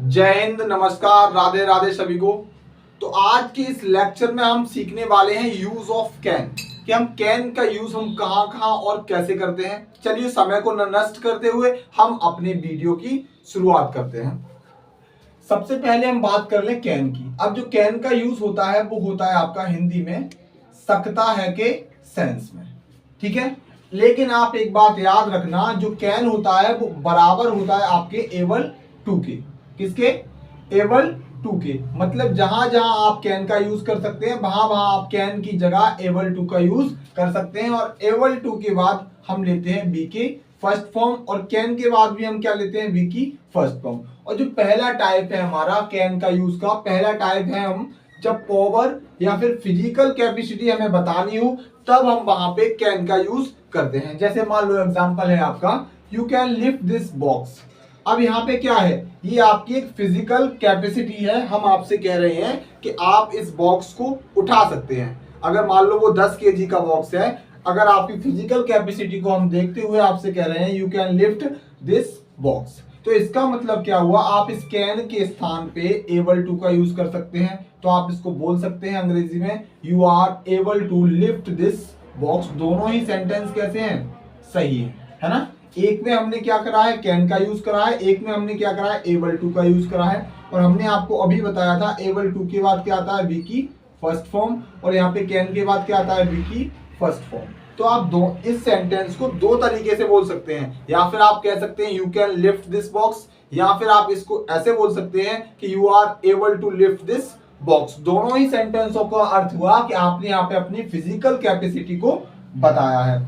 जय हिंद, नमस्कार, राधे राधे सभी को। तो आज के इस लेक्चर में हम सीखने वाले हैं यूज ऑफ कैन, कि हम कैन का यूज हम कहां कहां और कैसे करते हैं। चलिए समय को न नष्ट करते हुए हम अपने वीडियो की शुरुआत करते हैं। सबसे पहले हम बात कर लें कैन की। अब जो कैन का यूज होता है वो होता है आपका हिंदी में सकता है के सेंस में, ठीक है। लेकिन आप एक बात याद रखना, जो कैन होता है वो बराबर होता है आपके एबल टू के। किसके? एबल टू के। मतलब जहां जहां आप कैन का यूज कर सकते हैं वहां वहां आप कैन की जगह एबल टू का यूज कर सकते हैं। और एबल टू के बाद हम लेते हैं बी के फर्स्ट फॉर्म, और कैन के बाद भी हम क्या लेते हैं? बी की फर्स्ट फॉर्म। और जो पहला टाइप है हमारा कैन का यूज का, पहला टाइप है हम जब पावर या फिर फिजिकल कैपेसिटी हमें बतानी हो तब हम वहां पे कैन का यूज करते हैं। जैसे मान लो एग्जांपल है आपका, you can lift this box. अब यहाँ पे क्या है? ये आपकी एक फिजिकल कैपेसिटी है। हम आपसे कह रहे हैं कि आप इस बॉक्स को उठा सकते हैं। अगर मान लो वो 10 केजी का बॉक्स है, अगर आपकी फिजिकल कैपेसिटी को हम देखते हुए आपसे कह रहे हैं you can lift this box, तो इसका मतलब क्या हुआ? आप इस कैन के स्थान पे एबल टू का यूज कर सकते हैं। तो आप इसको बोल सकते हैं अंग्रेजी में you are able to lift this box. दोनों ही सेंटेंस कैसे हैं? सही है ना। एक में हमने क्या करा है? कैन का यूज करा है। एक में हमने क्या करा है? एबल टू का यूज करा है। और हमने आपको अभी बताया था एबल टू के बाद क्या आता है? बी की फर्स्ट फॉर्म। और यहाँ पे कैन के बाद क्या आता है? बी की फर्स्ट फॉर्म। तो आप इस सेंटेंस को दो तरीके से बोल सकते हैं। या फिर आप कह सकते हैं you can lift this box, या फिर आप इसको ऐसे बोल सकते हैं कि you are able to lift this box. दोनों ही सेंटेंसों का अर्थ हुआ कि आपने यहाँ पे अपनी फिजिकल कैपेसिटी को बताया है।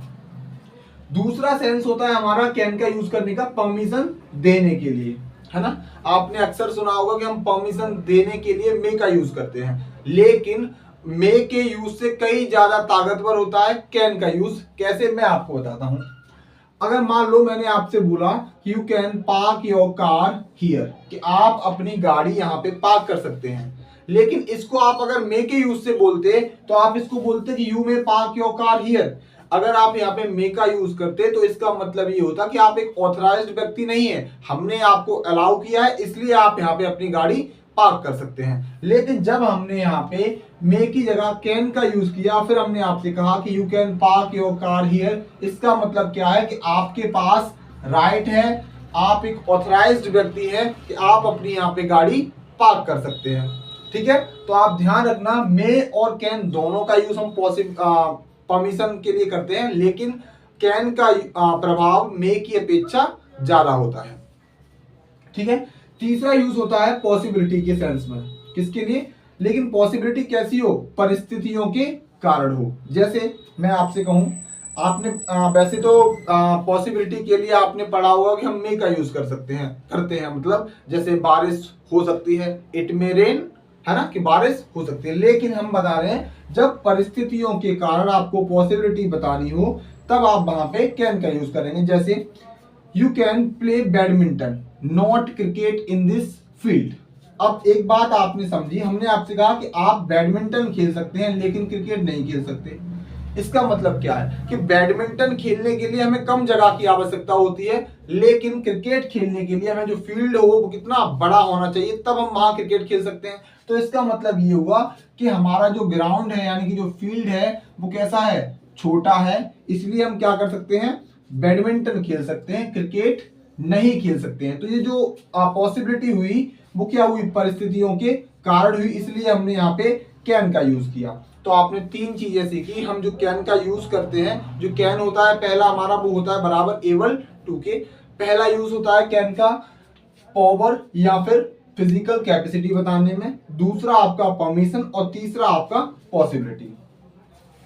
दूसरा सेंस होता है हमारा कैन का यूज करने का परमिशन देने के लिए, है ना। आपने अक्सर सुना होगा कि हम परमिशन देने के लिए मे का यूज करते हैं, लेकिन मे के यूज से कई ज्यादा ताकतवर होता है कैन का यूज। कैसे? मैं आपको बताता हूं। अगर मान लो मैंने आपसे बोला कि you can park your car here, कि आप अपनी गाड़ी यहां पे पार्क कर सकते हैं, लेकिन इसको आप अगर मे के यूज से बोलते तो आप इसको बोलते कि you may park your car here. अगर आप यहाँ पे मे का यूज करते तो इसका मतलब ये होता कि आप एक ऑथराइज्ड व्यक्ति नहीं है, हमने आपको अलाउ किया है इसलिए आप यहाँ पे अपनी गाड़ी पार्क कर सकते हैं। लेकिन जब हमने यहाँ पे मे की जगह कैन का यूज किया, फिर हमने आपसे कहा कि you can park your car here, इसका मतलब क्या है कि आपके पास राइट है, आप एक ऑथराइज्ड व्यक्ति हैं कि आप अपनी यहाँ पे गाड़ी पार्क कर सकते हैं, ठीक है। तो आप ध्यान रखना, मे और कैन दोनों का यूज हम परमिशन के लिए करते हैं, लेकिन कैन का प्रभाव मे की अपेक्षा ज्यादा होता है, ठीक है। तीसरा यूज होता है पॉसिबिलिटी के सेंस में। किसके लिए? लेकिन पॉसिबिलिटी कैसी हो? परिस्थितियों के कारण हो। जैसे मैं आपसे कहूं, आपने वैसे तो पॉसिबिलिटी के लिए आपने पढ़ा होगा कि हम मे का यूज कर सकते हैं, करते हैं। मतलब जैसे बारिश हो सकती है, इट मे रेन, है ना, कि बारिश हो सकती है। लेकिन हम बता रहे हैं जब परिस्थितियों के कारण आपको पॉसिबिलिटी बतानी हो तब आप वहां पे कैन का यूज करेंगे। जैसे you can play badminton not cricket in this field. अब एक बात आपने समझी, हमने आपसे कहा कि आप बैडमिंटन खेल सकते हैं लेकिन क्रिकेट नहीं खेल सकते। इसका मतलब क्या है कि बैडमिंटन खेलने के लिए हमें कम जगह की आवश्यकता होती है, लेकिन क्रिकेट खेलने के लिए हमें जो फील्ड हो वो कितना बड़ा होना चाहिए, तब हम वहां क्रिकेट खेल सकते हैं। तो इसका मतलब ये हुआ कि हमारा जो ग्राउंड है यानी कि जो फील्ड है वो कैसा है? छोटा है। इसलिए हम क्या कर सकते हैं? बैडमिंटन खेल सकते हैं, क्रिकेट नहीं खेल सकते हैं। तो ये जो पॉसिबिलिटी हुई वो क्या हुई? परिस्थितियों के कारण हुई, इसलिए हमने यहाँ पे कैन का यूज किया। तो आपने तीन चीजें सीखी। हम जो कैन का यूज करते हैं, जो कैन होता है पहला हमारा वो होता है बराबर एबल टू के। पहला यूज होता है कैन का पावर या फिर फिजिकल कैपेसिटी बताने में, दूसरा आपका परमिशन, और तीसरा आपका पॉसिबिलिटी।